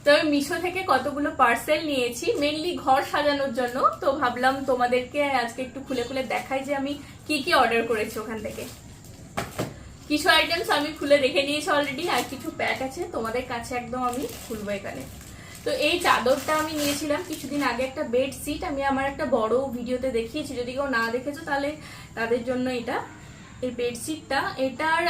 তো আমি মিশো থেকে কতগুলো পার্সেল নিয়েছি মেইনলি ঘর সাজানোর জন্য। তো ভাবলাম তোমাদেরকে আজকে একটু খুলে খুলে দেখাই যে আমি কি কি অর্ডার করেছি ওখান থেকে। কিছু আইটেমস আমি খুলে রেখে দিয়েছি অলরেডি, আর কিছু প্যাক আছে তোমাদের কাছে একদম আমি খুলবো এখানে। তো এই চাদরটা আমি নিয়েছিলাম কিছুদিন আগে, একটা বেডশিট, আমি আমার একটা বড় ভিডিওতে দেখিয়েছি, যদি কেউ না দেখেছো তাহলে তাদের জন্য এটা। এই বেডশিটটা, এটার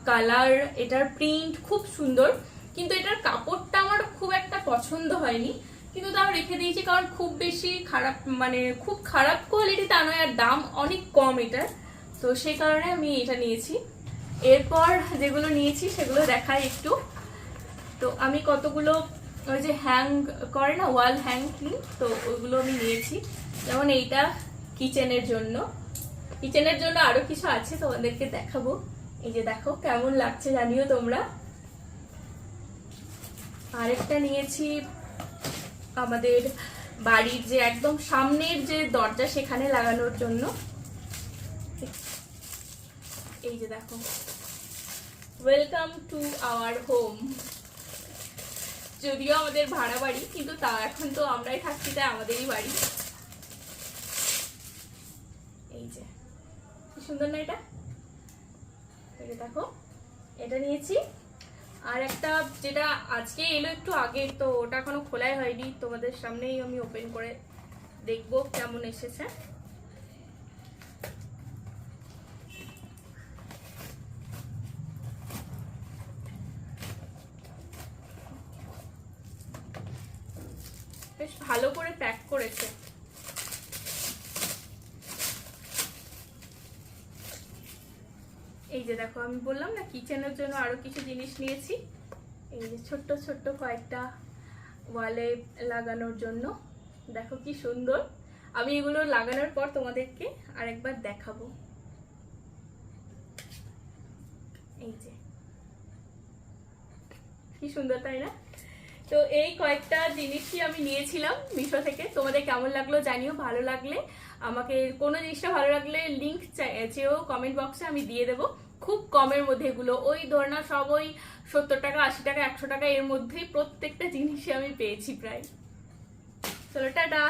কালার, এটার প্রিন্ট খুব সুন্দর, কিন্তু এটার কাপড়টা আমার খুব একটা পছন্দ হয়নি, কিন্তু তাও রেখে দিয়েছি কারণ খুব বেশি খারাপ, মানে খুব খারাপ কোয়ালিটি তা নয়, আর দাম অনেক কম এটার, তো সেই কারণে আমি এটা নিয়েছি। এরপর যেগুলো নিয়েছি সেগুলো দেখাই একটু। তো আমি কতগুলো ওই যে হ্যাং করে না, ওয়াল হ্যাঙ্গিং, তো ওইগুলো আমি নিয়েছি। যেমন এইটা কিচেনের জন্য, কিচেনের জন্য আরো কিছু আছে তোমাদেরকে দেখাবো। এই যে দেখো কেমন লাগছে জানিও তোমরা। আরেকটা নিয়েছি আমাদের বাড়ির যে একদম সামনের যে দরজা সেখানে লাগানোর জন্য। এই যে দেখো, ওয়েলকাম টু আওয়ার হোম। যদিও আমাদের ভাড়া বাড়ি, কিন্তু তা এখন তো আমরাই থাকছি, তাই আমাদেরই বাড়ি। এই যে কি সুন্দর না এটা, দেখো এটা নিয়েছি। আর একটা যেটা আজকে এলো একটু আগে, তো ওটা এখনো খোলাই হয়নি, তোমাদের সামনেই আমি ওপেন করে দেখবো কেমন এসেছে। বেশ ভালো করে প্যাক করেছে। এই যে দেখো, আমি বললাম না কিচেনের জন্য আরো কিছু জিনিস নিয়েছি। এই যে ছোট্ট ছোট্ট কয়েকটা ওয়ালে লাগানোর জন্য, দেখো কি সুন্দর। আমি এগুলো লাগানোর পর তোমাদেরকে আরেকবার দেখাবো। এই যে কি সুন্দর, তাই না? তো এই কয়েকটা জিনিসই আমি নিয়েছিলাম মিশো থেকে। তোমাদের কেমন লাগলো জানিও, ভালো লাগলে আমাকে, কোনো জিনিসটা ভালো লাগলে লিঙ্ক চেয়েও কমেন্ট বক্সে আমি দিয়ে দেবো। খুব কমের মধ্যে এগুলো, ওই ধর না সব ওই 70 টাকা 80 টাকা 100 টাকা এর মধ্যেই প্রত্যেকটা জিনিসই আমি পেয়েছি প্রায়। চলো টাটা।